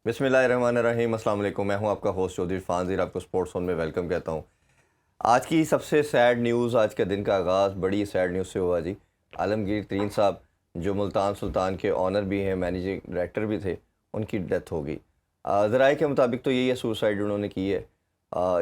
बिस्मिल्लाहिर्रहमानिर्रहीम। अस्सलाम वालेकुम। मैं हूं आपका होस्ट चौधरी फानज़ीर, आपको स्पोर्ट्स ज़ोन में वेलकम कहता हूं। आज की सबसे सैड न्यूज़, आज के दिन का आगाज़ बड़ी सैड न्यूज़ से हुआ जी। आलमगीर तरीन साहब, जो मुल्तान सुल्तान के ऑनर भी हैं, मैनेजिंग डायरेक्टर भी थे, उनकी डेथ हो गई। ज़राए के मुताबिक तो यही है, सुसाइड उन्होंने की है।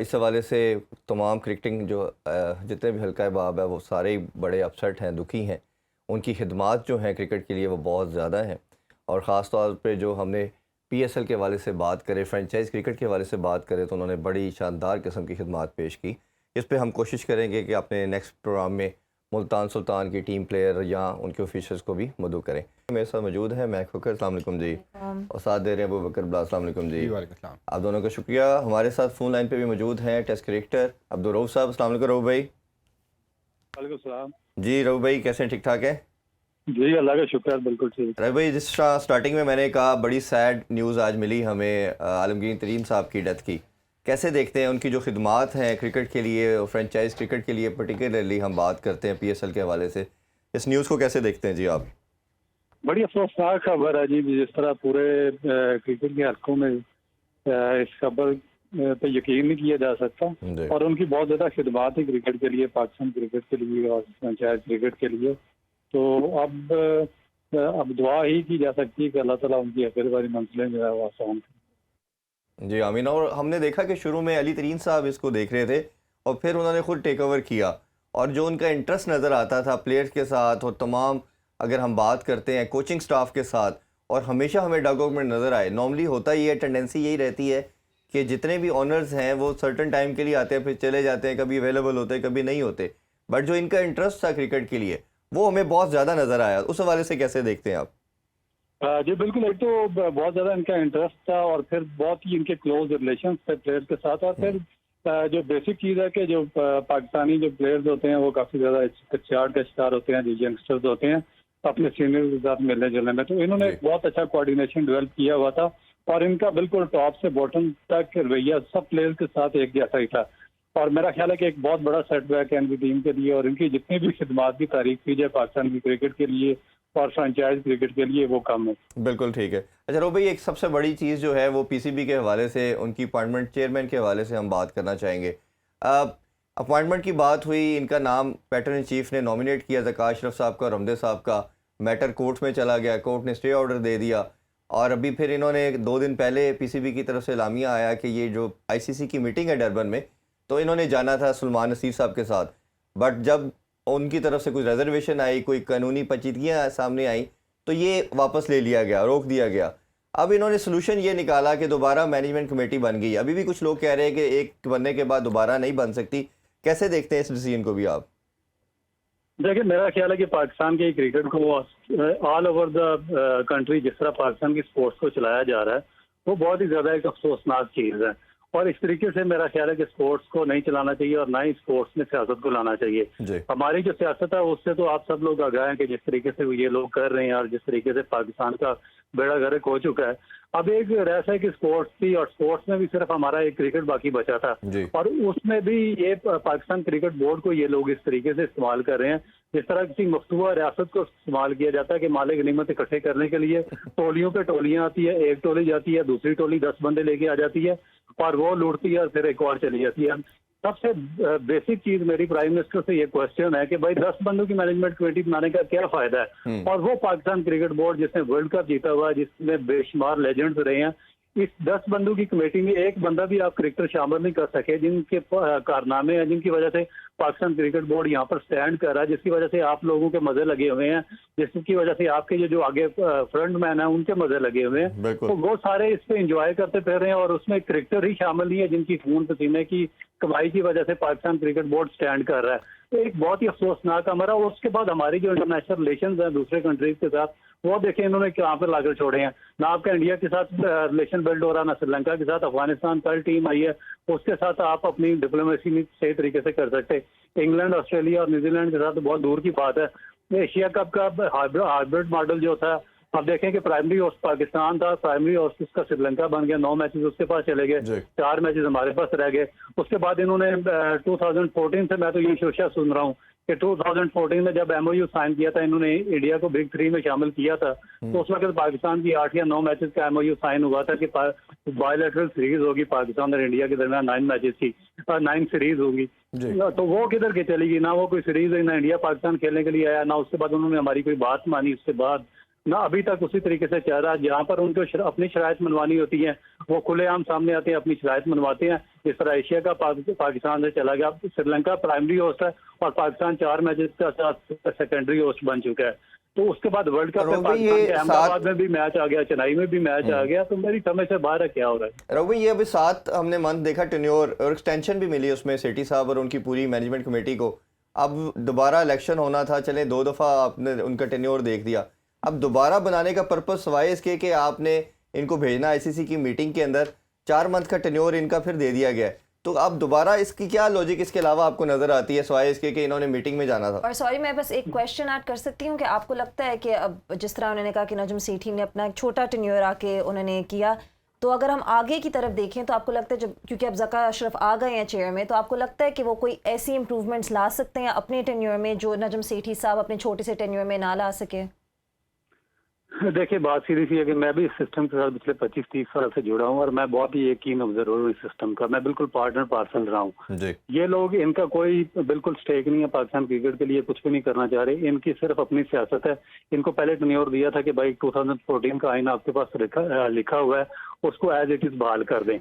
इस हवाले से तमाम क्रिकेटिंग जो जितने भी हल्का बाब है वो सारे ही बड़े अपसेट हैं, दुखी हैं। उनकी खिदमात जो हैं क्रिकेट के लिए वो बहुत ज़्यादा हैं, और ख़ास तौर पे जो हमने पीएसएल के हवाले से बात करें, फ्रेंचाइज क्रिकेट के हवाले से बात करें, तो उन्होंने बड़ी शानदार किस्म की खिदमात पेश की। इस पे हम कोशिश करेंगे कि अपने नेक्स्ट प्रोग्राम में मुल्तान सुल्तान की टीम प्लेयर या उनके ऑफिशियल्स को भी मदऊ करें। मेरे साथ मौजूद है मैक फ़कर, अस्सलाम वालेकुम जी, और साथ दे रहे हैं अबू बकर बिलाल, अस्सलाम वालेकुम जी। आप दोनों का शुक्रिया। हमारे साथ फ़ोन लाइन पे भी मौजूद हैं टेस्ट क्रिकेटर अब्दुल रऊफ़ साहब, अस्सलाम वालेकुम रऊफ़ भाई। वालेकुम सलाम जी रऊफ़ भाई, कैसे हैं? ठीक ठाक है जी, अल्लाह का शुक्र है, बिल्कुल ठीक। रऊफ़ भाई? जिस तरह स्टार्टिंग में मैंने कहा, बड़ी सैड न्यूज़ आज मिली हमें आलमगीर तरीन साहब की डेथ की। कैसे देखते हैं उनकी जो खिदमात हैं क्रिकेट के लिए, फ्रेंचाइज क्रिकेट के लिए पर्टिकुलरली हम बात करते हैं पीएसएल के हवाले से, इस न्यूज़ को कैसे देखते हैं जी आप? बड़ी अफसोसनाक खबर है जी, जिस तरह पूरे क्रिकेट के हलकों में इस खबर पे यकीन नहीं किया जा सकता। जी और उनकी बहुत ज़्यादा खिदमात है क्रिकेट के लिए, पाकिस्तान क्रिकेट के लिए और फ्रेंचाइज क्रिकेट के लिए। तो अब दुआ ही की जा सकती है कि अल्लाह ताला उनकी आखिर वाली मंजिलें जो है वो आसान करें। जी आमीन। और हमने देखा कि शुरू में अली तरीन साहब इसको देख रहे थे, और फिर उन्होंने खुद टेक ओवर किया, और जो उनका इंटरेस्ट नज़र आता था प्लेयर्स के साथ, और तमाम अगर हम बात करते हैं कोचिंग स्टाफ के साथ, और हमेशा हमें डगआउट में नज़र आए। नॉर्मली होता ही है, टेंडेंसी यही रहती है कि जितने भी ऑनर्स हैं वो सर्टन टाइम के लिए आते हैं, फिर चले जाते हैं, कभी अवेलेबल होते हैं, कभी नहीं होते। बट जो इनका इंटरेस्ट था क्रिकेट के लिए, वो हमें बहुत ज़्यादा नज़र आया। उस हवाले से कैसे देखते हैं आप? जी बिल्कुल, एक तो बहुत ज़्यादा इनका इंटरेस्ट था, और फिर बहुत ही इनके क्लोज रिलेशन थे प्लेयर्स के साथ। और फिर जो बेसिक चीज़ है कि जो पाकिस्तानी जो प्लेयर्स होते हैं वो काफ़ी ज़्यादा चार्ट का शिकार होते हैं, जो यंगस्टर्स होते हैं अपने सीनियर के साथ मिलने जुलने में। तो इन्होंने एक बहुत अच्छा कोऑर्डिनेशन डेवलप किया हुआ था, और इनका बिल्कुल टॉप से बॉटम तक रवैया सब प्लेयर्स के साथ एक जैसा ही था। और मेरा ख्याल है कि एक बहुत बड़ा सेटबैक है इनकी टीम के लिए, और इनकी जितनी भी खिदमात की तारीफ की जाए पाकिस्तान की क्रिकेट के लिए और फ्रेंचाइज क्रिकेट के लिए, वो कम है। बिल्कुल ठीक है। अच्छा रो भाई, एक सबसे बड़ी चीज़ जो है वो पीसीबी के हवाले से, उनकी अपॉइंटमेंट चेयरमैन के हवाले से हम बात करना चाहेंगे। अपॉइंटमेंट की बात हुई, इनका नाम पैटर्न इन चीफ ने नॉमिनेट किया, ज़का अशरफ साहब का, रमदे साहब का। मैटर कोर्ट में चला गया, कोर्ट ने स्टे ऑर्डर दे दिया, और अभी फिर इन्होंने 2 दिन पहले पीसीबी की तरफ से एलामिया आया कि ये जो आईसीसी की मीटिंग है डरबन में, तो इन्होंने जाना था सुलेमान नसीर साहब के साथ। बट जब उनकी तरफ से कुछ रिजर्वेशन आई, कोई कानूनी पेचीदगियाँ सामने आई, तो ये वापस ले लिया गया, रोक दिया गया। अब इन्होंने सोल्यूशन ये निकाला कि दोबारा मैनेजमेंट कमेटी बन गई। अभी भी कुछ लोग कह रहे हैं कि एक बनने के बाद दोबारा नहीं बन सकती। कैसे देखते हैं इस डिसीजन को भी आप? देखिए, मेरा ख्याल है कि पाकिस्तान के क्रिकेट को ऑल ओवर द कंट्री जिस तरह पाकिस्तान की स्पोर्ट्स को चलाया जा रहा है, वो बहुत ही ज़्यादा एक अफसोसनाक चीज़ है। और इस तरीके से मेरा ख्याल है कि स्पोर्ट्स को नहीं चलाना चाहिए, और ना ही स्पोर्ट्स में सियासत को लाना चाहिए। हमारी जो सियासत है उससे तो आप सब लोग आगाह हैं कि जिस तरीके से ये लोग कर रहे हैं, और जिस तरीके से पाकिस्तान का बेड़ा गर्क हो चुका है। अब एक रहता है कि स्पोर्ट्स थी, और स्पोर्ट्स में भी सिर्फ हमारा एक क्रिकेट बाकी बचा था, और उसमें भी ये पाकिस्तान क्रिकेट बोर्ड को ये लोग इस तरीके से इस्तेमाल कर रहे हैं, जिस तरह किसी मफतूआ रियासत को इस्तेमाल किया जाता है कि मालिक गनीमत इकट्ठे करने के लिए टोलियों पे टोलियां आती है, एक टोली जाती है, दूसरी टोली 10 बंदे लेके आ जाती है, और वो लूटती है, और फिर एक और चली जाती है। सबसे बेसिक चीज मेरी प्राइम मिनिस्टर से ये क्वेश्चन है कि भाई 10 बंदों की मैनेजमेंट कमेटी बनाने का क्या फायदा है? और वो पाकिस्तान क्रिकेट बोर्ड जिसने वर्ल्ड कप जीता हुआ है, जिसमें बेशुमार लेजेंड्स रहे हैं, इस 10 बंदों की कमेटी में एक बंदा भी आप क्रिकेटर शामिल नहीं कर सके, जिनके कारनामे हैं, जिनकी वजह से पाकिस्तान क्रिकेट बोर्ड यहाँ पर स्टैंड कर रहा है, जिसकी वजह से आप लोगों के मजे लगे हुए हैं, जिसकी वजह से आपके जो आगे फ्रंट मैन है उनके मजे लगे हुए हैं। तो वो सारे इस पे एंजॉय करते फिर रहे हैं, और उसमें क्रिकेटर ही शामिल नहीं है जिनकी खून पसीने की कमाई की वजह से पाकिस्तान क्रिकेट बोर्ड स्टैंड कर रहा है। तो एक बहुत ही अफसोसनाक हमारा। उसके बाद हमारी जो इंटरनेशनल रिलेशन है दूसरे कंट्रीज के साथ, वो देखें इन्होंने कहाँ पर लाकर छोड़े हैं। ना आपका इंडिया के साथ रिलेशन बिल्ड हो रहा, ना श्रीलंका के साथ। अफगानिस्तान कल टीम आई है, उसके साथ आप अपनी डिप्लोमेसी नहीं सही तरीके से कर सकते। इंग्लैंड, ऑस्ट्रेलिया और न्यूजीलैंड के साथ तो बहुत दूर की बात है। एशिया कप का हाइब्रिड मॉडल जो था, अब देखें कि प्राइमरी होस्ट पाकिस्तान था, प्राइमरी होस्ट उसका श्रीलंका बन गया, 9 मैचेस उसके पास चले गए, 4 मैचेस हमारे पास रह गए। उसके बाद इन्होंने 2014 से मैं तो ये शोशा सुन रहा हूँ कि 2014 में जब एमओयू साइन किया था, इन्होंने इंडिया को बिग 3 में शामिल किया था, तो उस वक्त पाकिस्तान की 8 या 9 मैचेस का एमओयू साइन हुआ था कि बायलैटरल सीरीज होगी पाकिस्तान और इंडिया के दरमियान 9 मैचेस की 9 सीरीज होगी। तो वो किधर के चली गई? ना वो कोई सीरीज है, ना इंडिया पाकिस्तान खेलने के लिए आया, ना उसके बाद उन्होंने हमारी कोई बात मानी उसके बाद, ना अभी तक उसी तरीके से चल रहा है। जहाँ पर उनको अपनी शराइत मनवानी होती है वो खुलेआम सामने आते हैं, अपनी शराइत मनवाते हैं। इस तरह एशिया का पाकिस्तान से चला गया, श्रीलंका प्राइमरी होस्ट है और पाकिस्तान 4 मैचेस का सेकेंडरी होस्ट बन चुका है। तो उसके बाद वर्ल्ड कप में पाकिस्तान के अहमदाबाद में भी मैच आ गया, चेन्नई में भी मैच आ गया, तो मेरी समझ से बाहर है क्या हो रहा है। रवि, ये अभी 7 हमने मंथ देखा टेन्योर और एक्सटेंशन भी मिली उसमें सेठी साहब और उनकी पूरी मैनेजमेंट कमेटी को। अब दोबारा इलेक्शन होना था, चले 2 दफ़ा आपने उनका टेन्योर देख दिया, अब दोबारा बनाने का पर्पस सवाए इसके कि आपने इनको भेजना आईसीसी की मीटिंग के अंदर, 4 मंथ का टेन्योर इनका फिर दे दिया गया है, तो अब दोबारा इसकी क्या लॉजिक इसके अलावा आपको नजर आती है सवाए इसके कि इन्होंने मीटिंग में जाना था? और सॉरी, मैं बस एक क्वेश्चन ऐड कर सकती हूँ कि आपको लगता है कि अब जिस तरह उन्होंने कहा कि नजम सेठी ने अपना एक छोटा टेन्योर आके उन्होंने किया, तो अगर हम आगे की तरफ देखें तो आपको लगता है जब क्योंकि अब ज़का अशरफ आ गए हैं चेयर में, तो आपको लगता है कि वो कोई ऐसी इंप्रूवमेंट्स ला सकते हैं अपने टेन्योर में जो नजम सेठी साहब अपने छोटे से टेन्योर में ना ला सके? देखिए, बात सीधी सी है कि मैं भी इस सिस्टम के साथ पिछले 25-30 साल से जुड़ा हूँ और मैं बहुत ही यकीन ऑब्जर्वर हूँ इस सिस्टम का। मैं बिल्कुल पार्टनर पार्सल रहा हूँ। ये लोग, इनका कोई बिल्कुल स्टेक नहीं है पाकिस्तान क्रिकेट के लिए, कुछ भी नहीं करना चाह रहे, इनकी सिर्फ अपनी सियासत है। इनको पहले टेन्योर दिया था कि भाई 2014 का आइन आपके पास लिखा हुआ है, उसको एज इट इज बहाल कर दें,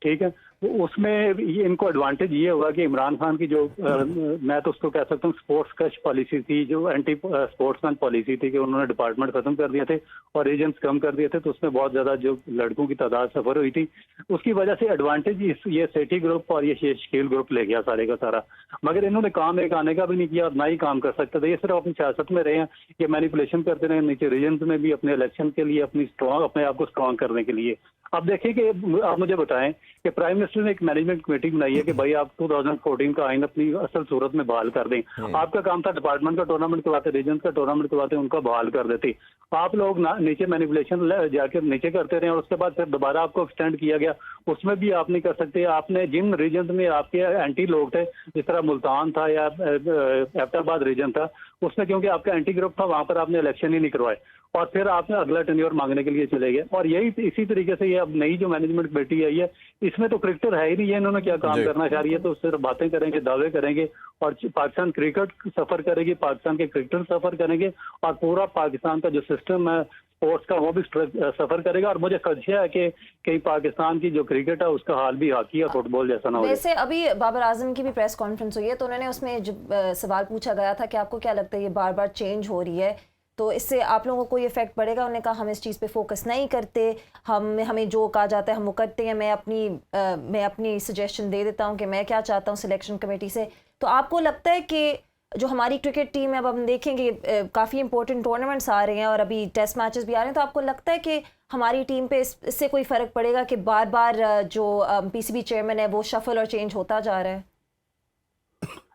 ठीक है। तो उसमें इनको एडवांटेज ये होगा कि इमरान खान की जो मैं तो उसको कह सकता हूँ स्पोर्ट्स कश पॉलिसी थी, जो एंटी स्पोर्ट्समैन पॉलिसी थी कि उन्होंने डिपार्टमेंट खत्म कर दिए थे और एजेंट्स कम कर दिए थे, तो उसमें बहुत ज्यादा जो लड़कों की तादाद सफर हुई थी, उसकी वजह से एडवांटेज ये सेठी ग्रुप और ये शकील ग्रुप ले गया सारे का सारा। मगर इन्होंने काम एक आने का भी नहीं किया और ना ही काम कर सकते थे। ये सिर्फ अपनी सियासत में रहे हैं, ये मैनिपुलेशन करते रहे नीचे रीजन में भी, अपने इलेक्शन के लिए, अपने आप को स्ट्रॉन्ग करने के लिए। अब देखिए कि आप मुझे बताएं कि प्राइम मिनिस्टर ने एक मैनेजमेंट कमेटी बनाई है कि भाई आप 2014 का आइन अपनी असल सूरत में बहाल कर दें। आपका काम था डिपार्टमेंट का टूर्नामेंट करवाते, रीजन का टूर्नामेंट करवाते, उनका बहाल कर देते। आप लोग नीचे मैनिपुलेशन जाके नीचे करते रहे और उसके बाद फिर दोबारा आपको एक्सटेंड किया गया, उसमें भी आप नहीं कर सकते। आपने जिन रीजन में आपके एंटी लोग थे, जिस तरह मुल्तान था या एबटाबाद रीजन था, उसमें क्योंकि आपका एंटी ग्रुप था, वहां पर आपने इलेक्शन ही नहीं करवाए और फिर आपने अगला टेन्योर मांगने के लिए चले गए। और यही इसी तरीके से ये अब नई जो मैनेजमेंट कमेटी आई है, इसमें तो क्रिकेटर है ही नहीं है, इन्होंने क्या काम करना चाह रही है, तो सिर्फ बातें करेंगे, दावे करेंगे और पाकिस्तान क्रिकेट सफर करेगी, पाकिस्तान के क्रिकेटर सफर करेंगे और पूरा पाकिस्तान का जो सिस्टम है स्पोर्ट्स का वो भी सफर करेगा। और मुझे खदशा है कि कहीं पाकिस्तान की जो क्रिकेट है उसका हाल भी हॉकी या फुटबॉल जैसा ना हो। वैसे अभी बाबर आजम की भी प्रेस कॉन्फ्रेंस हुई है, तो उन्होंने उसमें जब सवाल पूछा गया था कि आपको क्या लगता है ये बार बार चेंज हो रही है, तो इससे आप लोगों को कोई इफेक्ट पड़ेगा? उन्होंने कहा हम इस चीज़ पे फोकस नहीं करते, हमें जो कहा जाता है हम वो करते हैं। मैं अपनी सजेशन दे देता हूँ कि मैं क्या चाहता हूँ सिलेक्शन कमेटी से। तो आपको लगता है कि जो हमारी क्रिकेट टीम है, अब हम देखेंगे काफ़ी इंपॉर्टेंट टूर्नामेंट्स आ रहे हैं और अभी टेस्ट मैचेस भी आ रहे हैं, तो आपको लगता है कि हमारी टीम पे इससे कोई फ़र्क पड़ेगा कि बार बार जो पीसीबी चेयरमैन है वो शफल और चेंज होता जा रहा है?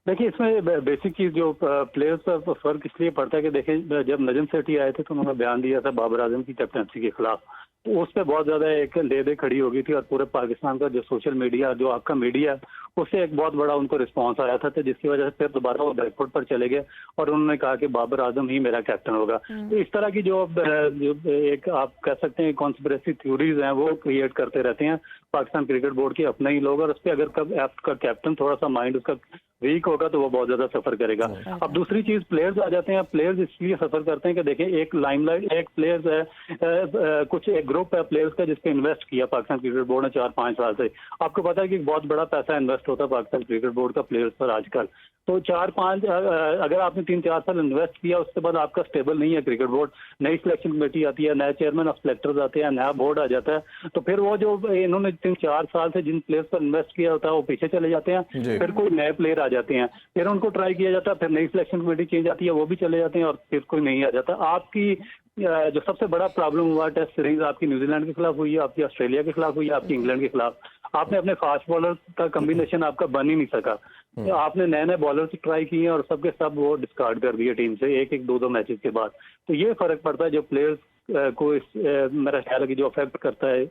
देखिए, इसमें बेसिक चीज जो प्लेयर्स पर फर्क इसलिए पड़ता है कि देखिए जब नजम सेठी आए थे तो उन्होंने बयान दिया था बाबर आजम की कैप्टनसी के खिलाफ, तो उस पर बहुत ज्यादा एक ले खड़ी हो गई थी और पूरे पाकिस्तान का जो सोशल मीडिया, जो आपका मीडिया, उससे एक बहुत बड़ा उनको रिस्पांस आया था, तो जिसकी वजह से फिर दोबारा वो बैकफुट पर चले गए और उन्होंने कहा कि बाबर आजम ही मेरा कैप्टन होगा। तो इस तरह की जो एक आप कह सकते हैं कॉन्स्पिरेसी थ्योरीज हैं वो क्रिएट करते रहते हैं पाकिस्तान क्रिकेट बोर्ड के अपने ही लोग, और उस पर अगर आपका कैप्टन थोड़ा सा माइंड उसका वीक होगा तो वो बहुत ज्यादा सफर करेगा। अब दूसरी चीज प्लेयर्स आ जाते हैं। प्लेयर्स इसलिए सफर करते हैं कि देखें एक लाइमलाइट एक प्लेयर्स है, कुछ एक ग्रुप है प्लेयर्स का जिसपे इन्वेस्ट किया पाकिस्तान क्रिकेट बोर्ड ने 4-5 साल से। आपको पता है कि बहुत बड़ा पैसा इन्वेस्ट होता है पाकिस्तान क्रिकेट बोर्ड का प्लेयर्स पर आजकल। तो 4-5 अगर आपने 3-4 साल इन्वेस्ट किया, उसके बाद आपका स्टेबल नहीं है क्रिकेट बोर्ड, नई सिलेक्शन कमेटी आती है, नए चेयरमैन ऑफ सिलेक्टर्स आते हैं, नया बोर्ड आ जाता है, तो फिर वो जो इन्होंने 3-4 साल से जिन प्लेयर्स पर इन्वेस्ट किया होता है वो पीछे चले जाते हैं, फिर कोई नए प्लेयर आ जाते हैं, फिर उनको ट्राई किया जाता है, फिर नई सिलेक्शन कमेटी चेंज आती है, वो भी चले जाते हैं और फिर कोई नहीं आ जाता। आपकी जो सबसे बड़ा प्रॉब्लम हुआ टेस्ट सीरीज आपकी न्यूजीलैंड के खिलाफ हुई है, आपकी ऑस्ट्रेलिया के खिलाफ हुई है, आपकी इंग्लैंड के खिलाफ। आपने अपने फास्ट बॉलर का कॉम्बिनेशन आपका बन ही नहीं सका। तो आपने नए बॉलर ट्राई किए और सबके सब वो डिस्कार्ड कर दिए टीम से एक 2-2 मैचेस के बाद। तो ये फर्क पड़ता है जो प्लेयर्स को मेरा ख्याल है कि जो अफेक्ट करता है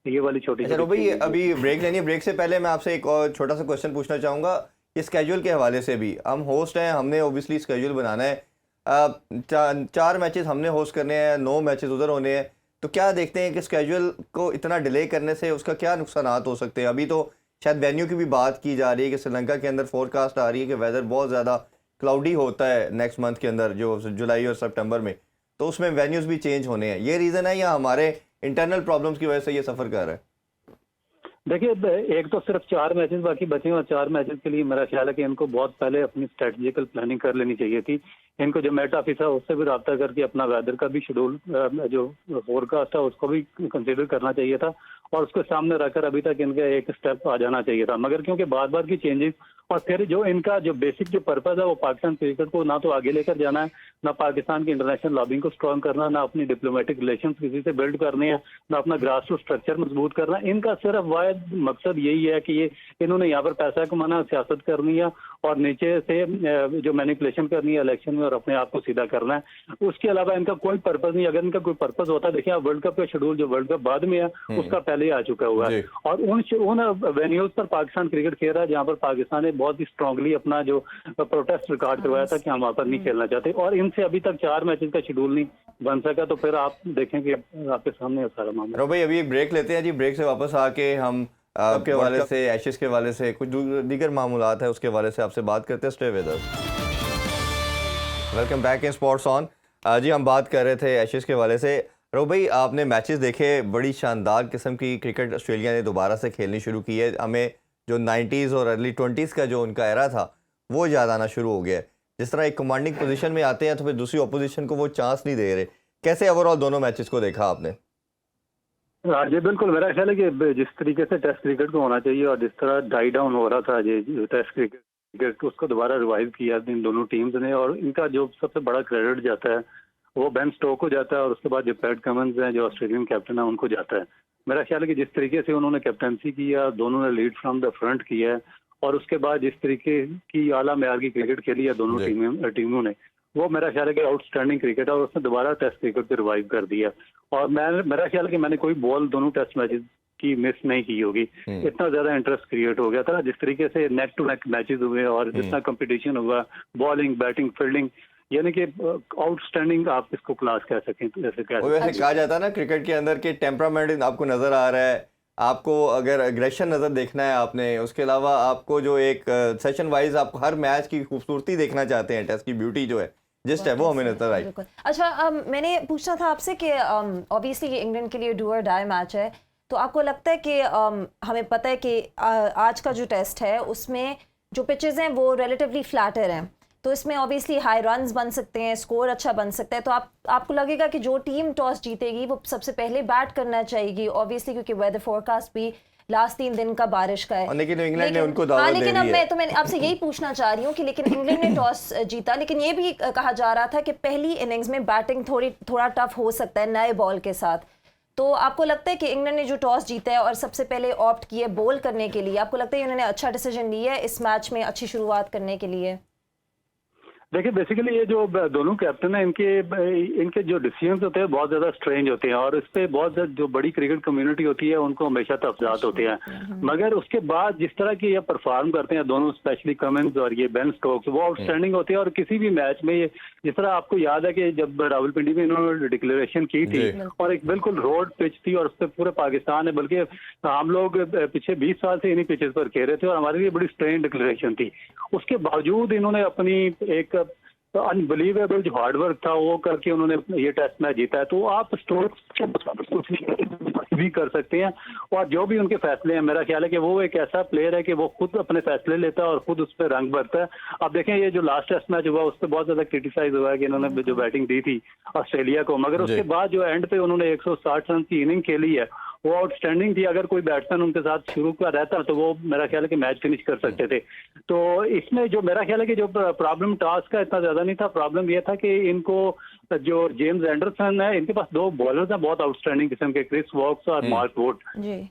ये वाली छोटी। भाई अभी ब्रेक लेनी है, ब्रेक से पहले मैं आपसे एक और छोटा सा क्वेश्चन पूछना चाहूँगा ये स्केड्यूल के हवाले से भी, हम होस्ट हैं, हमने ओबियसली स्केड्यूल बनाना है, 4 मैचेस हमने होस्ट करने हैं, 9 मैचेस उधर होने हैं, तो क्या देखते हैं कि स्केड्यूल को इतना डिले करने से उसका क्या नुकसानात हो सकते हैं? अभी तो शायद वेन्यू की भी बात की जा रही है कि श्रीलंका के अंदर फोरकास्ट आ रही है कि वेदर बहुत ज़्यादा क्लाउडी होता है नेक्स्ट मंथ के अंदर, जो जुलाई और सितंबर में, तो उसमें वेन्यूज़ भी चेंज होने हैं। ये रीज़न है या हमारे इंटरनल प्रॉब्लम्स की वजह से ये सफ़र कर रहा है? देखिए, एक तो सिर्फ 4 मैचेस बाकी बचे हैं और 4 मैचेस के लिए मेरा ख्याल है कि इनको बहुत पहले अपनी स्ट्रेटजिकल प्लानिंग कर लेनी चाहिए थी। इनको जो मेट ऑफिस है उससे भी रब्ता करके अपना वेदर का भी शेड्यूल जो फोरकास्ट है उसको भी कंसीडर करना चाहिए था और उसको सामने रखकर अभी तक इनका एक स्टेप आ जाना चाहिए था। मगर क्योंकि बार बार की चेंजेस और फिर जो इनका जो बेसिक जो पर्पज है वो पाकिस्तान क्रिकेट को ना तो आगे लेकर जाना है, ना पाकिस्तान की इंटरनेशनल लॉबिंग को स्ट्रॉन्ग करना, ना अपनी डिप्लोमेटिक रिलेशन किसी से बिल्ड करने हैं, ना अपना ग्रास रूट स्ट्रक्चर मजबूत करना। इनका सिर्फ वाहिद मकसद यही है कि ये इन्होंने यहाँ पर पैसा कमाना, सियासत करनी है और नीचे से जो मैनिपुलेशन करनी है इलेक्शन में और अपने आप को सीधा करना है। उसके अलावा इनका कोई पर्पज नहीं। अगर इनका कोई पर्पज होता, देखिए आप वर्ल्ड कप का शेड्यूल जो वर्ल्ड कप बाद में है उसका पहले ही आ चुका हुआ है और उन वेन्यूज पर पाकिस्तान क्रिकेट खेल रहा है जहाँ पर पाकिस्तान ने बहुत ही स्ट्रांगली अपना जो प्रोटेस्ट रिकॉर्ड करवाया था कि हम वहाँ पर नहीं खेलना चाहते और इनसे अभी तक 4 मैचेस का शेड्यूल नहीं बन सका। तो फिर आप देखेंगे आपके सामने है सारा मामला। रो भाई अभी एक ब्रेक लेते हैं जी, ब्रेक से वापस आके हम आपके हवाले से, एशेस के हवाले से, कुछ दीगर मामूलात है उसके हवाले से आपसे बात करते हैं। Stay with us. Welcome back in sports on. जी हम बात कर रहे थे एशेस के हवाले से। रो भाई आपने मैचेस देखे, बड़ी शानदार किस्म की क्रिकेट ऑस्ट्रेलिया ने दोबारा से खेलनी शुरू की है। हमें जो 90s और अर्ली 20s का जो उनका एरा था वो याद आना शुरू हो गया है। जिस तरह एक कमांडिंग पोजीशन में आते हैं तो फिर दूसरी ऑपोजिशन को वो चांस नहीं दे रहे। कैसे ओवरऑल दोनों मैचेस को देखा आपने? जी बिल्कुल, मेरा ख्याल है कि जिस तरीके से टेस्ट क्रिकेट को होना चाहिए और जिस तरह डाई डाउन हो रहा था ये टेस्ट क्रिकेट उसको दोबारा रिवाइव किया इन दोनों टीम्स ने और इनका जो सबसे बड़ा क्रेडिट जाता है वो बेन स्टोक को जाता है और उसके बाद जो पैट कमिंस हैं जो ऑस्ट्रेलियन कैप्टन है उनको जाता है। मेरा ख्याल है कि जिस तरीके से उन्होंने कैप्टनसी किया, दोनों ने लीड फ्रॉम द फ्रंट किया है और उसके बाद जिस तरीके की आला मेयार की क्रिकेट खेली है दोनों टीमों ने, वो मेरा ख्याल है कि आउटस्टैंडिंग क्रिकेट है और उसने दोबारा टेस्ट क्रिकेट को रिवाइव कर दिया। और मेरा ख्याल है कि मैंने कोई बॉल दोनों टेस्ट मैचेस की मिस नहीं की होगी। इतना ज्यादा इंटरेस्ट क्रिएट हो गया था जिस तरीके से नेक टू नेक मैचेस हुए और जितना कंपटीशन हुआ, बॉलिंग, बैटिंग, फील्डिंग, यानी कि आउटस्टैंडिंग आप इसको क्लास कह सकें। तो ऐसे कहा जाता है ना क्रिकेट के अंदर के टेम्परामेंट आपको नजर आ रहा है, आपको अगर एग्रेशन नजर देखना है आपने, उसके अलावा आपको जो एक सेशन वाइज आप हर मैच की खूबसूरती देखना चाहते हैं, टेस्ट की ब्यूटी जो है जिस है वो हमें नजर आई। अच्छा मैंने पूछना था आपसे कि ऑब्वियसली इंग्लैंड के लिए डू और डाई मैच है, तो आपको लगता है कि हमें पता है कि आज का जो टेस्ट है उसमें जो पिचेस हैं वो रिलेटिवली फ्लैटर हैं, तो इसमें ऑब्वियसली हाई रन्स बन सकते हैं, स्कोर अच्छा बन सकता है, तो आपको लगेगा कि जो टीम टॉस जीतेगी वो सबसे पहले बैट करना चाहेगी ऑब्वियसली, क्योंकि वेदर फोरकास्ट भी लास्ट 3 दिन का बारिश का है। लेकिन इंग्लैंड ने उनको दावत दे दी है। लेकिन अब मैं आपसे यही पूछना चाह रही हूँ कि लेकिन इंग्लैंड ने टॉस जीता, लेकिन ये भी कहा जा रहा था कि पहली इनिंग्स में बैटिंग थोड़ा टफ हो सकता है नए बॉल के साथ, तो आपको लगता है कि इंग्लैंड ने जो टॉस जीता है और सबसे पहले ऑप्ट किए बॉल करने के लिए, आपको लगता है उन्होंने अच्छा डिसीजन लिया है इस मैच में अच्छी शुरुआत करने के लिए? देखिए बेसिकली ये जो दोनों कैप्टन हैं इनके जो डिसीजंस होते हैं बहुत ज्यादा स्ट्रेंज होते हैं और इस पे बहुत जो बड़ी क्रिकेट कम्युनिटी होती है उनको हमेशा तफजात होते हैं, मगर उसके बाद जिस तरह की ये परफॉर्म करते हैं दोनों, स्पेशली कमिंस और ये बेन स्टोक्स, वो आउटस्टैंडिंग होते हैं। और किसी भी मैच में ये जिस तरह आपको याद है कि जब रावलपिंडी में इन्होंने डिक्लेरेशन की थी और एक बिल्कुल रोड पिच थी और उस पर पूरे पाकिस्तान है, बल्कि हम लोग पिछले 20 साल से इन्हीं पिचेस पर खेल रहे थे और हमारे लिए बड़ी स्ट्रेंज डिक्लेरेशन थी, उसके बावजूद इन्होंने अपनी एक अनबिलीवेबल जो हार्डवर्क था वो करके उन्होंने ये टेस्ट मैच जीता है। तो आप स्टोक्स भी कर सकते हैं और जो भी उनके फैसले हैं, मेरा ख्याल है कि वो एक ऐसा प्लेयर है कि वो खुद अपने फैसले लेता है और खुद उस पर रंग भरता है। अब देखें ये जो लास्ट टेस्ट मैच हुआ उस पर बहुत ज्यादा क्रिटिसाइज हुआ है कि इन्होंने जो बैटिंग दी थी ऑस्ट्रेलिया को, मगर उसके बाद जो एंड पे उन्होंने 160 रन की इनिंग खेली है वो आउटस्टैंडिंग थी। अगर कोई बैट्समैन उनके साथ शुरू का रहता तो वो मेरा ख्याल है कि मैच फिनिश कर सकते थे। तो इसमें जो मेरा ख्याल है कि जो प्रॉब्लम टॉस का इतना ज्यादा नहीं था, प्रॉब्लम ये था कि इनको जो जेम्स एंडरसन है इनके पास 2 बॉलर्स हैं बहुत आउटस्टैंडिंग किस्म के, क्रिस वॉक्स और मार्क वुड,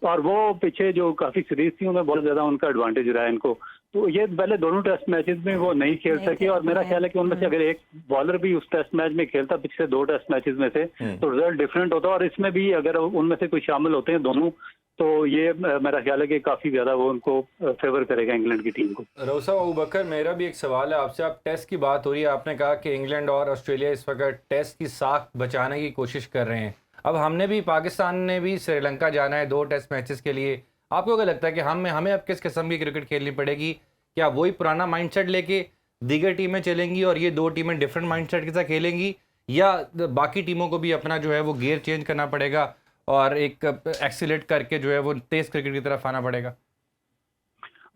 और वो पीछे जो काफी सीरीज थी उनमें बहुत ज्यादा उनका एडवांटेज रहा है इनको। तो ये पहले दोनों टेस्ट मैचेस में वो नहीं खेल नहीं सके, खेल और मेरा पाए। ख्याल है कि उनमें से अगर एक बॉलर भी उस टेस्ट मैच में खेलता पिछले 2 टेस्ट मैचेस में से, तो रिजल्ट डिफरेंट होता, और इसमें भी अगर उनमें से कोई शामिल होते हैं दोनों, तो ये मेरा ख्याल है कि काफी ज्यादा वो उनको फेवर करेगा इंग्लैंड की टीम को। रऊसा अबू बकर, मेरा भी एक सवाल है आपसे। आप टेस्ट की बात हो रही है, आपने कहा कि इंग्लैंड और ऑस्ट्रेलिया इस वक्त टेस्ट की साख बचाने की कोशिश कर रहे हैं। अब हमने भी, पाकिस्तान ने भी श्रीलंका जाना है 2 टेस्ट मैचेस के लिए। आपको क्या लगता है कि हमें अब किस किस्म की क्रिकेट खेलनी पड़ेगी? क्या वही पुराना माइंडसेट लेके दीगर टीमें चलेंगी और ये 2 टीमें डिफरेंट माइंडसेट के साथ खेलेंगी, या बाकी टीमों को भी अपना जो है वो गियर चेंज करना पड़ेगा और एक एक्सीलेट करके जो है वो तेज क्रिकेट की तरफ आना पड़ेगा?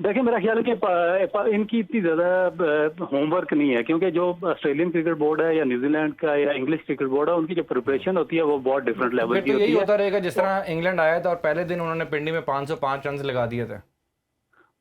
देखिए, मेरा ख्याल है कि इनकी इतनी ज्यादा होमवर्क नहीं है, क्योंकि जो ऑस्ट्रेलियन क्रिकेट बोर्ड है या न्यूजीलैंड का या इंग्लिश क्रिकेट बोर्ड है, उनकी जो प्रिपरेशन होती है वो बहुत डिफरेंट लेवल फिर की तो होती यही है। होता रहेगा जिस तरह इंग्लैंड आया था और पहले दिन उन्होंने पिंडी में 505 रन लगा दिए थे।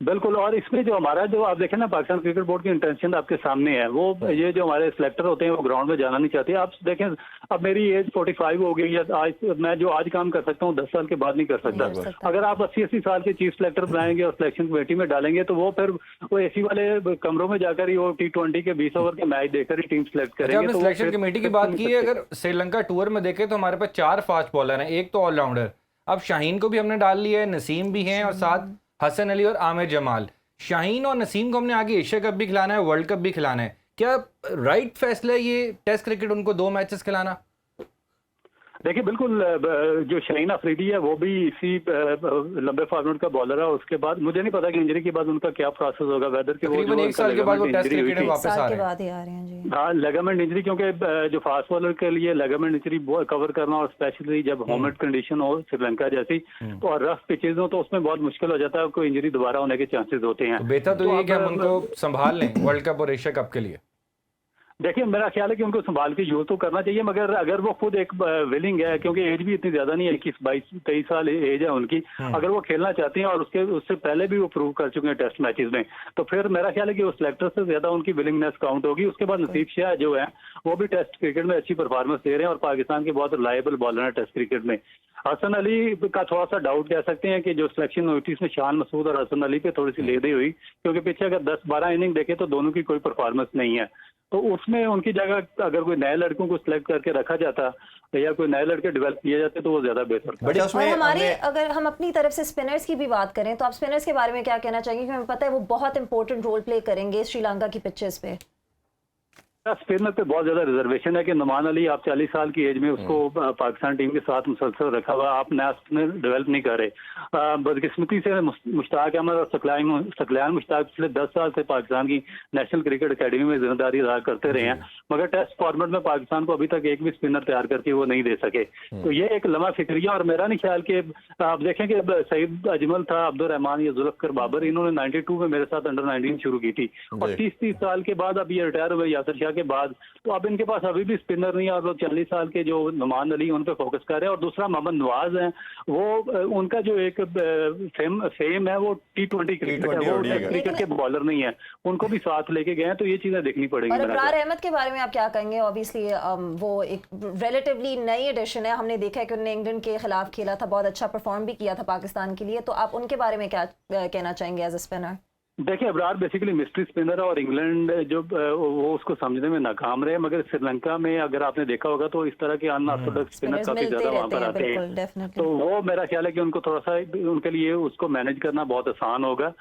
बिल्कुल, और इसमें जो हमारा जो आप देखें ना, पाकिस्तान क्रिकेट बोर्ड की इंटेंशन आपके सामने है। वो ये जो हमारे सिलेक्टर होते हैं वो ग्राउंड में जाना नहीं चाहते। आप देखें, अब मेरी एज 45 हो गई है, आज मैं जो आज काम कर सकता हूँ 10 साल के बाद नहीं कर नहीं कर सकता। सकता। अगर आप 80-80 साल के चीफ सिलेक्टर बनाएंगे और सिलेक्शन कमेटी में डालेंगे, तो वो फिर वो एसी वाले कमरों में जाकर ही वो T20 के 20 ओवर के मैच देखकर ही टीम सिलेक्ट अच्छा, करेंगे। आपने तो वो सिलेक्शन फिर- कमेटी की बात की है। अगर श्रीलंका टूर में देखें तो हमारे पास 4 फास्ट बॉलर हैं, एक तो ऑलराउंडर। अब शाहीन को भी हमने डाल लिया है, नसीम भी हैं और साथ हसन अली और आमिर जमाल। शाहीन और नसीम को हमने आगे एशिया कप भी खिलाना है, वर्ल्ड कप भी खिलाना है। क्या राइट फैसला है ये टेस्ट क्रिकेट उनको 2 मैचेस खिलाना? देखिए, बिल्कुल, जो शाहीन अफरीदी है वो भी इसी लंबे फॉर्मेट का बॉलर है। उसके बाद मुझे नहीं पता कि इंजरी के बाद उनका क्या प्रोसेस होगा, वेदर के वो तकरीबन 1 साल के बाद वो टेस्ट क्रिकेट में वापस आ साल रहे के हैं। बाद ही आ रहे हैं जी। हाँ, लेगामेंट इंजरी, क्योंकि जो फास्ट बॉलर के लिए लेगामेंट इंजरी कवर करना, और स्पेशली जब होमेड कंडीशन हो श्रीलंका जैसी, तो और रफ पिचेज हो, तो उसमें बहुत मुश्किल हो जाता है, कोई इंजरी दोबारा होने के चांसेस होते हैं। तो बेहतर तो ये कि हम अब- उनको संभाल लें वर्ल्ड कप और एशिया कप के लिए। देखिए, मेरा ख्याल है कि उनको संभाल के यूज तो करना चाहिए, मगर अगर वो खुद एक विलिंग है, क्योंकि एज भी इतनी ज्यादा नहीं है, 21, 22, 23 साल एज है उनकी। अगर वो खेलना चाहती हैं और उससे पहले भी वो प्रूव कर चुके हैं टेस्ट मैचेस में, तो फिर मेरा ख्याल है कि वो सिलेक्टर से ज्यादा उनकी विलिंगनेस काउंट होगी। उसके बाद नसीब शाह जो है वो भी टेस्ट क्रिकेट में अच्छी परफॉर्मेंस दे रहे हैं और पाकिस्तान के बहुत रिलायबल बॉलर हैं टेस्ट क्रिकेट में। हसन अली का थोड़ा सा डाउट कह सकते हैं कि जो सिलेक्शन हुई थी इसमें शान मसूद और हसन अली पे थोड़ी सी लेदे हुई, क्योंकि पीछे अगर 10-12 इनिंग देखे तो दोनों की कोई परफॉर्मेंस नहीं है। तो उसमें उनकी जगह अगर कोई नए लड़कों को सिलेक्ट करके रखा जाता या कोई नए लड़के डेवलप किए जाते तो वो ज्यादा बेहतर था। बट और उसमें हमारी हमने- अगर हम अपनी तरफ से स्पिनर्स की भी बात करें तो आप स्पिनर्स के बारे में क्या कहना चाहेंगे? क्योंकि हमें पता है वो बहुत इंपॉर्टेंट रोल प्ले करेंगे श्रीलंका की पिचेस पे। स्पिनर पे बहुत ज्यादा रिजर्वेशन है कि नुमान अली, आप 40 साल की एज में उसको पाकिस्तान टीम के साथ मुसलसल रखा हुआ, आप नया स्पिनर डेवलप नहीं कर रहे। बदकिस्मती से मुश्ताक अहमद और सकलान मुश्ताक पिछले 10 साल से पाकिस्तान की नेशनल क्रिकेट अकेडमी में जिम्मेदारी अदा करते रहे हैं, मगर टेस्ट फॉर्मेट में पाकिस्तान को अभी तक एक भी स्पिनर तैयार करके वो नहीं दे सके। तो ये एक लम्हा फिक्रिया, और मेरा नहीं ख्याल कि आप देखें कि सईद अजमल था, अब्दुल रहमान या जुल्फकर बाबर, इन्होंने 92 में मेरे साथ अंडर 19 शुरू की थी, और 30 साल के बाद अब ये रिटायर हुए यासिर शाह के बाद, तो अब इनके पास अभी भी स्पिनर नहीं है, और लोग 40 साल के जो नुमान अली उन पे फोकस कर रहे हैं। और दूसरा मोहम्मद नवाज है, वो उनका जो एक फेम है वो T20 क्रिकेट है, वो टेस्ट क्रिकेट के बॉलर नहीं है, उनको भी साथ लेके गए हैं, तो ये चीजें देखनी पड़ेगी। और मेरा अबरार ख्याल। अहमद के बारे में आप क्या कहेंगे? ऑब्वियसली वो एक रिलेटिवली नई एडिशन है, हमने देखा है कि उन्होंने इंग्लैंड के खिलाफ खेला था, बहुत अच्छा परफॉर्म भी किया था पाकिस्तान के लिए, तो आप उनके बारे में क्या कहना चाहेंगे एज अ स्पिनर? देखिए, अबरार बेसिकली मिस्ट्री स्पिनर है, और इंग्लैंड जो वो उसको समझने में नाकाम रहे, मगर श्रीलंका में अगर आपने देखा होगा तो इस तरह के अनऑर्थोडॉक्स स्पिनर स्पिनर्स काफी मिलते ज्यादा वहां रहते पर हैं, आते हैं, बिल्कुल, तो डेफिनेटली। वो मेरा ख्याल है कि उनको थोड़ा सा उनके लिए उसको मैनेज करना बहुत आसान होगा,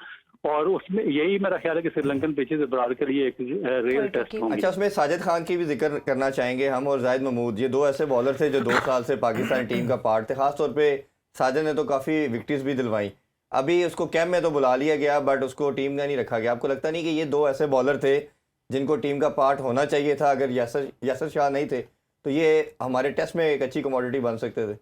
और उसमें यही मेरा ख्याल है कि श्रीलंकन पिचेस अबरार के लिए एक रियल टेस्ट होंगी। अच्छा, उसमें साजिद खान की भी जिक्र करना चाहेंगे हम, और जाहिद महमूद, ये 2 ऐसे बॉलर थे जो 2 साल से पाकिस्तान टीम का पार्ट थे। खासतौर पे साजिद ने तो काफ़ी विकेट्स भी दिलवाई। अभी उसको कैंप में तो बुला लिया गया, बट उसको टीम में नहीं रखा गया। आपको लगता नहीं कि ये 2 ऐसे बॉलर थे जिनको टीम का पार्ट होना चाहिए था? अगर यासिर शाह नहीं थे तो ये हमारे टेस्ट में एक अच्छी कमोडिटी बन सकते थे।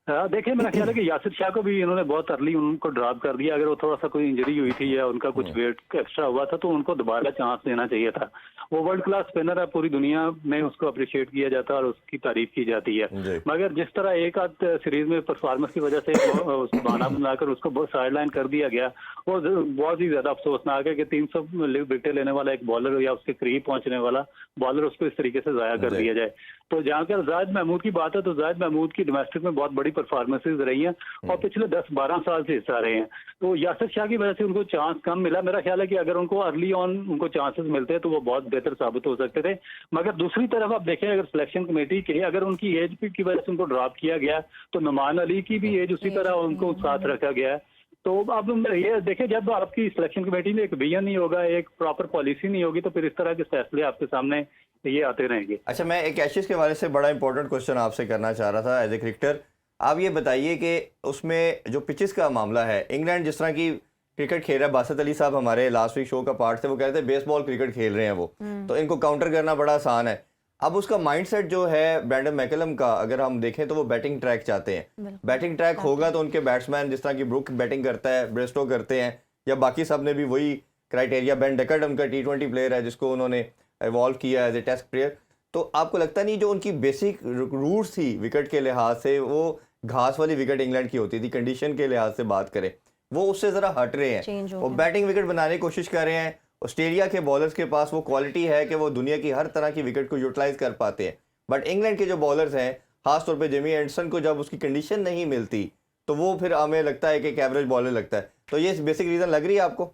देखिए, मेरा ख्याल है कि यासिर शाह को भी इन्होंने बहुत अर्ली उनको ड्रॉप कर दिया। अगर वो थोड़ा सा कोई इंजरी हुई थी या उनका कुछ वेट एक्स्ट्रा हुआ था तो उनको दोबारा चांस देना चाहिए था। वो वर्ल्ड क्लास स्पिनर है, पूरी दुनिया में उसको अप्रिशिएट किया जाता है और उसकी तारीफ की जाती है, मगर जिस तरह एक आध सीरीज में परफॉर्मेंस की वजह से उसको बहाना बनाकर उसको बहुत साइडलाइन कर दिया गया, वो बहुत ही ज्यादा अफसोसनाक है कि 300 विकेटें लेने वाला एक बॉलर या उसके करीब पहुंचने वाला बॉलर उसको इस तरीके से जाया कर दिया जाए। तो जहाँ कर जाहिद महमूद की बात है, तो जाहिद महमूद की डोमेस्टिक में बहुत बड़ी परफॉर्मेंसेज रही हैं और पिछले 10-12 साल से हिस्सा रहे हैं। तो यासिर शाह की वजह से उनको चांस कम मिला। मेरा ख्याल है कि अगर उनको अर्ली ऑन उनको चांसेस मिलते तो वो बहुत बेहतर साबित हो सकते थे। मगर दूसरी तरफ आप देखें, अगर सिलेक्शन कमेटी के अगर उनकी एज की वजह से उनको ड्रॉप किया गया तो नुमान अली की भी एज उसी तरह उनको साथ रखा गया है। तो अब ये देखिए, जब आपकी सिलेक्शन कमेटी में एक विजन नहीं होगा, एक प्रॉपर पॉलिसी नहीं होगी, तो फिर इस तरह के फैसले आपके सामने ये आते रहेंगे। अच्छा, मैं एक एशेज के हवाले से बड़ा इंपॉर्टेंट क्वेश्चन आपसे करना चाह रहा था एज ए क्रिकेटर। आप ये बताइए कि उसमें जो पिचेस का मामला है, इंग्लैंड जिस तरह की क्रिकेट खेल रहा है, बासित अली साहब हमारे लास्ट वीक शो का पार्ट थे, वो कह रहे थे बेसबॉल क्रिकेट खेल रहे हैं वो, तो इनको काउंटर करना बड़ा आसान है। अब उसका माइंडसेट जो है ब्रैंडन मैकलम का, अगर हम देखें तो वो बैटिंग ट्रैक चाहते हैं। बैटिंग ट्रैक होगा तो उनके बैट्समैन जिस तरह की ब्रुक बैटिंग करता है, ब्रेस्टो करते हैं, या बाकी सब ने भी वही क्राइटेरिया, बेन डेकर्ट उनका T20 प्लेयर है जिसको उन्होंने इवॉल्व किया एज ए टेस्ट प्लेयर। तो आपको लगता नहीं जो उनकी बेसिक रूट्स थी विकेट के लिहाज से, वो घास वाली विकेट इंग्लैंड की होती थी, कंडीशन के लिहाज से बात करें, वो उससे ज़रा हट रहे हैं, वो बैटिंग विकेट बनाने की कोशिश कर रहे हैं। ऑस्ट्रेलिया के बॉलर्स के पास वो क्वालिटी है कि वो दुनिया की हर तरह की विकेट को यूटिलाइज कर पाते हैं, बट इंग्लैंड के जो बॉलर्स हैं, खासतौर पे जेमी एंडरसन को जब उसकी कंडीशन नहीं मिलती तो वो फिर हमें लगता है कि एक एवरेज बॉलर लगता है। तो ये बेसिक रीज़न लग रही है आपको?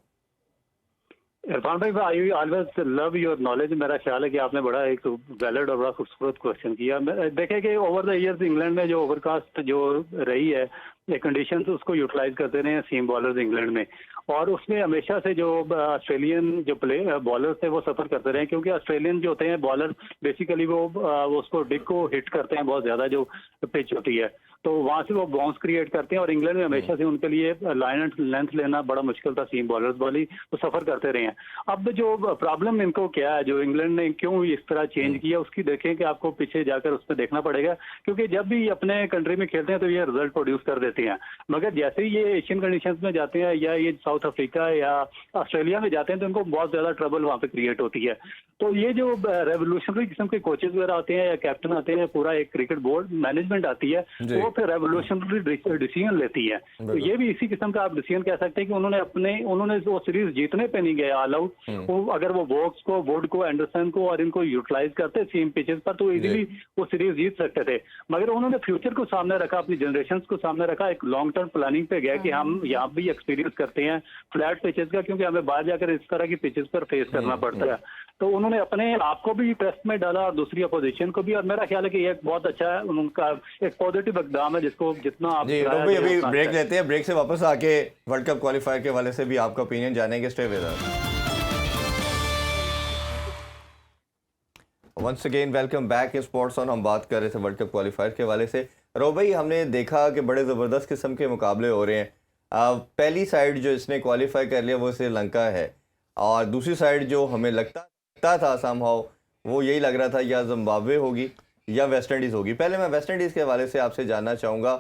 इरफान भाई, I always love your knowledge. मेरा ख्याल है कि आपने बड़ा एक वैलिड और बड़ा खूबसूरत क्वेश्चन किया। देखें कि ओवर द ईयर्स इंग्लैंड में जो ओवरकास्ट जो रही है, ये कंडीशंस उसको यूटिलाइज करते रहे हैं सीम बॉलर्स इंग्लैंड में, और उसमें हमेशा से जो ऑस्ट्रेलियन जो बॉलर्स थे वो सफर करते रहे, क्योंकि ऑस्ट्रेलियन जो होते हैं बॉलर बेसिकली वो उसको डिग को हिट करते हैं बहुत ज़्यादा, जो पिच होती है, तो वहाँ से वो बाउंस क्रिएट करते हैं, और इंग्लैंड में हमेशा से उनके लिए लाइन एंड लेंथ लेना बड़ा मुश्किल था सीम बॉलर्स वाली, तो सफ़र करते रहे हैं। अब जो प्रॉब्लम इनको क्या है, जो इंग्लैंड ने क्यों इस तरह चेंज किया, उसकी देखें कि आपको पीछे जाकर उस पर देखना पड़ेगा, क्योंकि जब भी अपने कंट्री में खेलते हैं तो ये रिजल्ट प्रोड्यूस कर देते हैं, मगर जैसे ही ये एशियन कंडीशंस में जाते हैं या ये साउथ अफ्रीका या ऑस्ट्रेलिया में जाते हैं तो इनको बहुत ज़्यादा ट्रबल वहाँ पे क्रिएट होती है। तो ये जो रेवोल्यूशनरी किस्म के कोचेज वगैरह आते हैं या कैप्टन आते हैं, पूरा एक क्रिकेट बोर्ड मैनेजमेंट आती है, वो फिर रेवोल्यूशनरी डिसीजन लेती है। तो ये भी इसी किस्म का आप डिसीजन कह सकते हैं कि उन्होंने वो सीरीज जीतने पे नहीं गए ऑल आउट, अगर वो वोक्स को, वुड को, एंडरसन को और इनको यूटिलाइज करते सेम पिचेस पर तो इजीली वो सीरीज जीत सकते थे, मगर उन्होंने फ्यूचर को सामने रखा, अपनी जनरेशन को सामने रखा, एक लॉन्ग टर्म प्लानिंग पे गया कि हम यहाँ भी एक्सपीरियंस करते हैं फ्लैट पिचेस का, क्योंकि हमें बाहर जाकर इस तरह की पिचेस पर फेस करना पड़ता है। तो उन्होंने अपने आप को भी टेस्ट में डाला और दूसरी अपोजिशन को भी, और मेरा ख्याल है कि ये बहुत अच्छा है, उनका एक पॉजिटिव इकदाम है जिसको जितना आप जी अभी ब्रेक लेते हैं, ब्रेक से वापस आके वर्ल्ड कप क्वालिफायर के हवाले से भी आपका ओपिनियन जानेंगे। Stay with us. Once again welcome back in sports on. हम बात कर रहे थे वर्ल्ड कप क्वालिफायर के हवाले से। रो भाई, हमने देखा कि बड़े ज़बरदस्त किस्म के मुकाबले हो रहे हैं। पहली साइड जो इसने क्वालिफाई कर लिया वो श्रीलंका है, और दूसरी साइड जो हमें लगता था समहाउ वो यही लग रहा था या जिम्बाब्वे होगी या वेस्ट इंडीज़ होगी। पहले मैं वेस्ट इंडीज़ के हवाले से आपसे जानना चाहूँगा,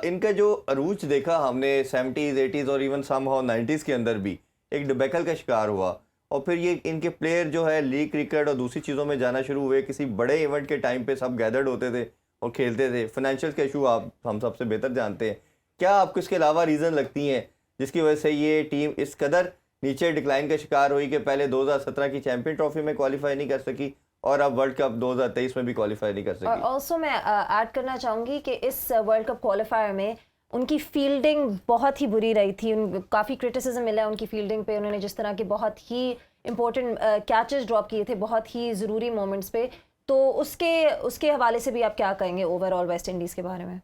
इनका जो अरूज देखा हमने 70s 80s और इवन समहाउ 90s के अंदर भी एक डिबेकल का शिकार हुआ, और फिर ये इनके प्लेयर जो है लीग क्रिकेट और दूसरी चीज़ों में जाना शुरू हुए। किसी बड़े इवेंट के टाइम पे सब गैदर्ड होते थे और खेलते थे। फाइनेंशियल के इशू आप हम सबसे बेहतर जानते हैं। क्या आपको इसके अलावा रीज़न लगती हैं जिसकी वजह से ये टीम इस कदर नीचे डिक्लाइन का शिकार हुई कि पहले 2017 की चैंपियन ट्रॉफी में क्वालिफाई नहीं कर सकी और अब वर्ल्ड कप 2023 में भी क्वालिफाई नहीं कर सकी? और ऑल्सो मैं ऐड करना चाहूँगी कि इस वर्ल्ड कप क्वालिफायर में उनकी फील्डिंग बहुत ही बुरी रही थी। काफ़ी क्रिटिसिज्म मिला है उनकी फील्डिंग पे। उन्होंने जिस तरह के बहुत ही इंपॉर्टेंट कैचेस ड्रॉप किए थे बहुत ही ज़रूरी मोमेंट्स पे, तो उसके हवाले से भी आप क्या कहेंगे ओवरऑल वेस्ट इंडीज़ के बारे में?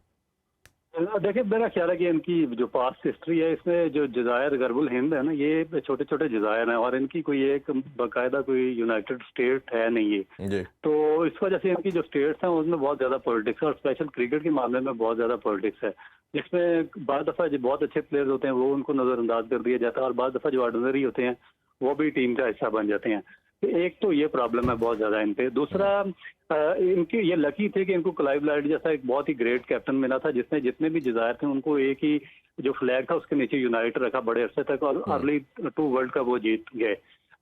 देखिए, मेरा ख्याल है कि इनकी जो पास्ट हिस्ट्री है, इसमें जो जज़ायर गरबुल हिंद है ना, ये छोटे छोटे जज़ायर हैं और इनकी कोई एक बाकायदा कोई यूनाइटेड स्टेट है नहीं ये। तो इस वजह से इनकी जो स्टेट्स हैं उसमें बहुत ज़्यादा पॉलिटिक्स है, और स्पेशल क्रिकेट के मामले में बहुत ज़्यादा पॉलिटिक्स है, जिसमें बाद दफ़ा जो बहुत अच्छे प्लेयर्स होते हैं वो उनको नज़रअंदाज कर दिया जाता है, और बाद दफ़ा जो ऑर्डिनरी होते हैं वो भी टीम का हिस्सा बन जाते हैं। एक तो ये प्रॉब्लम है बहुत ज़्यादा इन पे। दूसरा, इनके ये लकी थे कि इनको क्लाइव लाइट जैसा एक बहुत ही ग्रेट कैप्टन मिला था, जिसने जितने भी जज़ायर थे उनको एक ही जो फ्लैग था उसके नीचे यूनाइट रखा बड़े अरसे तक, और अर्ली 2 वर्ल्ड कप वो जीत गए।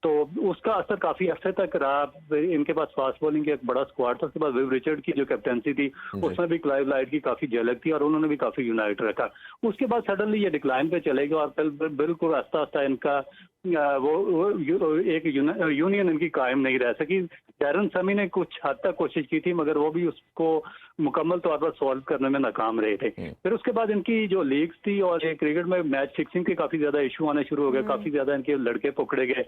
तो उसका असर काफ़ी अरसे तक रहा। इनके पास फास्ट बॉलिंग का एक बड़ा स्क्वाड था, उसके बाद विव रिचर्ड की जो कैप्टनसी थी उसमें भी क्लाइव लाइट की काफ़ी झलक थी और उन्होंने भी काफ़ी यूनाइट रखा। उसके बाद सडनली ये डिक्लाइन पे चले गए और बिल्कुल आस्ता आस्ता इनका एक यूनियन इनकी कायम नहीं रह सकी। डैरन समी ने कुछ हद तक कोशिश की थी, मगर वो भी उसको मुकम्मल तौर पर सॉल्व करने में नाकाम रहे थे। फिर उसके बाद इनकी जो लीग्स थी और ये क्रिकेट में मैच फिक्सिंग के काफ़ी ज़्यादा इशू आने शुरू हो गए, काफ़ी ज़्यादा इनके लड़के पकड़े गए,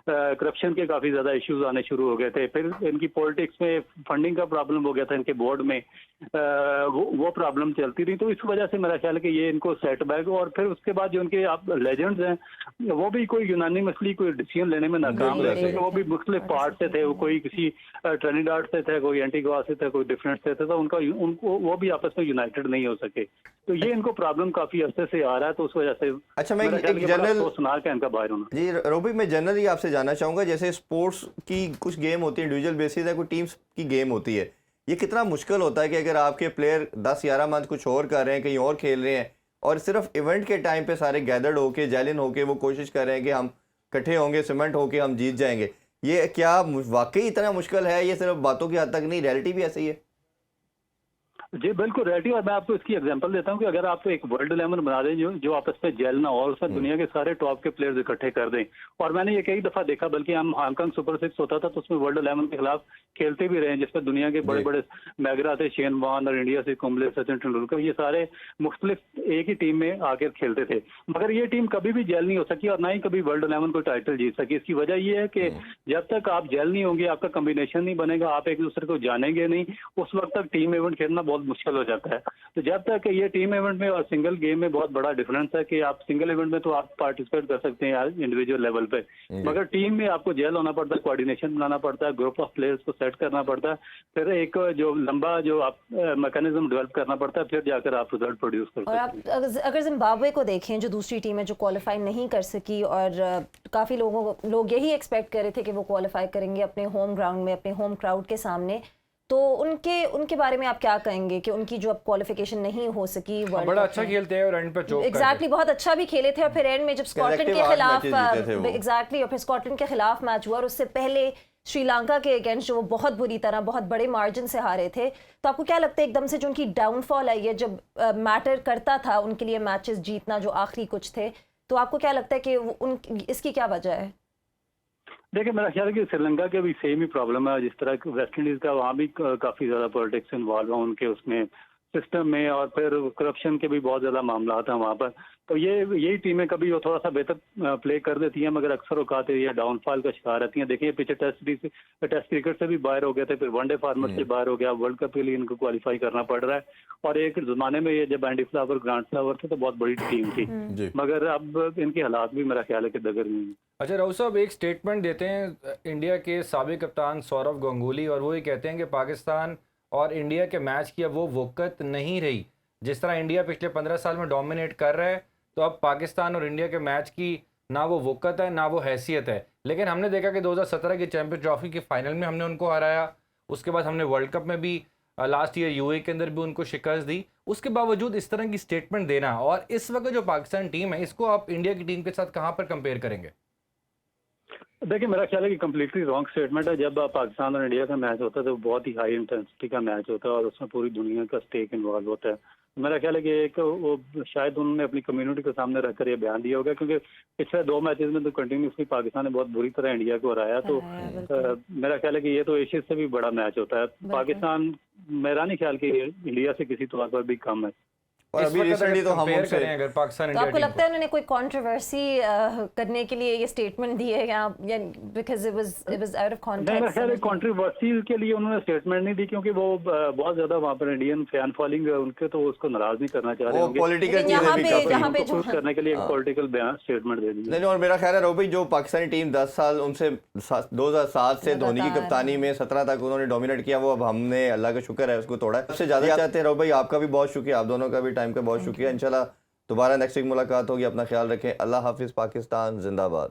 करप्शन के काफ़ी ज़्यादा इश्यूज आने शुरू हो गए थे। फिर इनकी पॉलिटिक्स में फंडिंग का प्रॉब्लम हो गया था इनके बोर्ड में, वो प्रॉब्लम चलती रही। तो इस वजह से मेरा ख्याल है कि ये इनको सेटबैक, और फिर उसके बाद जो उनके आप लेजेंड्स हैं वो भी कोई यूनानिमसली कोई डिसीजन लेने में नाकाम रहे, क्योंकि वो भी मुख्तलिफ पार्ट से थे। वो कोई किसी ट्रिनिडाड से थे, कोई एंटीगुआ से थे, कोई डिफरेंट से थे, तो उनको वो भी आपस में यूनाइटेड नहीं हो सके। तो ये इनको प्रॉब्लम काफी अरसे से आ रहा है। तो उस वजह से अच्छा, मैं एक जनरल सोचनाक है इनका बाहर होना। जी रोबी, मैं जनरली आपसे जानना चाहूँगा, जैसे स्पोर्ट्स की कुछ गेम होती है इंडिविजुअल बेसिस है, कोई टीम्स की गेम होती है, ये कितना मुश्किल होता है कि अगर आपके प्लेयर 10-11 मंथ कुछ और कर रहे हैं, कहीं और खेल रहे हैं, और सिर्फ इवेंट के टाइम पे सारे गैदर्ड होके जैलिन होके वो कोशिश कर रहे हैं कि हम इकट्ठे होंगे, सीमेंट होके हम जीत जाएंगे। ये क्या वाकई इतना मुश्किल है? ये सिर्फ बातों की हद तक नहीं, रियलिटी भी ऐसी है? जी बिल्कुल रेडी। और मैं आपको इसकी एग्जांपल देता हूँ कि अगर आप एक वर्ल्ड 11 बना दें जो आपस में जेल ना हो, और उसमें दुनिया के सारे टॉप के प्लेयर्स इकट्ठे कर दें। और मैंने ये कई दफा देखा, बल्कि हम हांगकांग सुपर 6 होता था तो उसमें वर्ल्ड 11 के खिलाफ खेलते भी रहे, जिसमें दुनिया के बड़े बड़े मैगरा थे, शेन वॉर्न, और इंडिया से कुंबले, सचिन तेंदुलकर, ये सारे मुख्तलिफ एक ही टीम में आकर खेलते थे। मगर ये टीम कभी भी जेल नहीं हो सकी और ना ही कभी वर्ल्ड 11 को टाइटल जीत सकी। इसकी वजह ये है कि जब तक आप जेल नहीं होंगे, आपका कॉम्बिनेशन नहीं बनेगा, आप एक दूसरे को जानेंगे नहीं, उस वक्त तक टीम इवेंट खेलना बहुत मुश्किल हो जाता है। तो जब तक ये टीम इवेंट में और सिंगल गेम में बहुत बड़ा डिफरेंस है कि आप सिंगल इवेंट में तो आप पार्टिसिपेट कर सकते हैं इंडिविजुअल लेवल पे, मगर टीम में आपको जेल होना पड़ता है, कोऑर्डिनेशन बनाना पड़ता है, ग्रुप ऑफ प्लेयर्स को सेट करना पड़ता है, फिर एक जो लंबा जो आप मैकेनिज्म डेवलप करना पड़ता है, फिर जाकर आप रिजल्ट प्रोड्यूस कर सकते हैं। और आप अगर जिम्बाब्वे को देखें, जो दूसरी टीम है जो क्वालिफाई नहीं कर सकी, और काफ़ी लोग यही एक्सपेक्ट कर रहे थे कि वो क्वालिफाई करेंगे अपने होम ग्राउंड में, अपने होम क्राउड के सामने, तो उनके बारे में आप क्या कहेंगे कि उनकी जो अब क्वालिफिकेशन नहीं हो सकी वर्ल्ड बड़ा अच्छा खेलते हैं और एंड पे चोक एग्जैक्टली बहुत अच्छा भी खेले थे, और फिर एंड में जब स्कॉटलैंड के खिलाफ एग्जैक्टली और फिर स्कॉटलैंड के खिलाफ मैच हुआ, और उससे पहले श्रीलंका के अगेंस्ट जो वो बहुत बुरी तरह बहुत बड़े मार्जिन से हारे थे। तो आपको क्या लगता है एकदम से जो उनकी डाउनफॉल आई है, जब मैटर करता था उनके लिए मैचेस जीतना जो आखिरी कुछ थे, तो आपको क्या लगता है कि इसकी क्या वजह है? देखिए मेरा ख्याल है कि श्रीलंका के भी सेम ही प्रॉब्लम है, जिस तरह वेस्ट इंडीज का, वहाँ भी काफ़ी ज़्यादा पॉलिटिक्स इन्वॉल्व है उनके उसमें सिस्टम में, और फिर करप्शन के भी बहुत ज़्यादा मामला था वहाँ पर। तो यही टीमें कभी वो थोड़ा सा बेहतर प्ले कर देती हैं, मगर अक्सर औकात ये डाउनफॉल का शिकार रहती हैं। देखिए पीछे टेस्ट क्रिकेट से भी बाहर हो गए थे, फिर वनडे फॉर्मेट से बाहर हो गया, वर्ल्ड कप के लिए इनको क्वालिफाई करना पड़ रहा है। और एक ज़माने में ये जब एंडी फ्लावर, ग्रांट फ्लावर थे तो बहुत बड़ी टीम थी, मगर अब इनके हालात भी मेरा ख्याल है कि दगर नहीं है। अच्छा राव साहब, एक स्टेटमेंट देते हैं इंडिया के साबिक कप्तान सौरव गंगुली, और वो ये कहते हैं कि पाकिस्तान और इंडिया के मैच की अब वो वक़्त नहीं रही। जिस तरह इंडिया पिछले 15 साल में डोमिनेट कर रहा है, तो अब पाकिस्तान और इंडिया के मैच की ना वो वक़्त है ना वो हैसियत है। लेकिन हमने देखा कि 2017 की चैंपियंस ट्रॉफी के फाइनल में हमने उनको हराया, उसके बाद हमने वर्ल्ड कप में भी लास्ट ईयर यूएई के अंदर भी उनको शिकस्त दी। उसके बावजूद इस तरह की स्टेटमेंट देना, और इस वक्त जो पाकिस्तान टीम है, इसको आप इंडिया की टीम के साथ कहाँ पर कंपेयर करेंगे? देखिए मेरा ख्याल है कि कम्प्लीटली रॉन्ग स्टेटमेंट है। जब पाकिस्तान और इंडिया का मैच होता है तो बहुत ही हाई इंटेंसिटी का मैच होता है, और उसमें पूरी दुनिया का स्टेक इन्वॉल्व होता है। मेरा ख्याल है कि एक वो शायद उन्होंने अपनी कम्युनिटी के सामने रखकर ये बयान दिया होगा, क्योंकि पिछले 2 मैचेस में तो कंटिन्यूसली पाकिस्तान ने बहुत बुरी तरह इंडिया को हराया। तो मेरा ख्याल है कि ये तो एशिया से भी बड़ा मैच होता है। पाकिस्तान मेरा नहीं ख्याल कि इंडिया से किसी तौर पर भी कम है। और अभी रिसेंटली तो हम उनसे अगर पाकिस्तान तो आपको लगता है उन्होंने कोई कंट्रोवर्सी करने के लिए ये स्टेटमेंट दी है, या because it was out of context? मेरा ख्याल है कंट्रोवर्सी के लिए उन्होंने स्टेटमेंट नहीं दी, क्योंकि वो बहुत ज्यादा वहाँ पर इंडियन फैन फॉलोइंग है उनके, तो उसको नाराज नहीं करना चाह रहे होंगे। पॉलिटिकल चीजें भी यहाँ पे खुश करने के लिए एक पॉलिटिकल बयान स्टेटमेंट दे दी। नहीं, और मेरा ख्याल है रोबी, जो पाकिस्तानी टीम 10 साल उनसे 2007 से धोनी की कप्तानी में 17 तक उन्होंने डोमिनेट किया, वो अब हमने अल्लाह का शुक्र है उसको तोड़ा। सबसे ज्यादा चाहते हैं रोबी, आपका भी बहुत शुक्रिया, आप दोनों का भी टाइम का बहुत शुक्रिया। इंशाल्लाह दोबारा नेक्स्ट वीक मुलाकात होगी। अपना ख्याल रखें। अल्लाह हाफिज़। पाकिस्तान जिंदाबाद।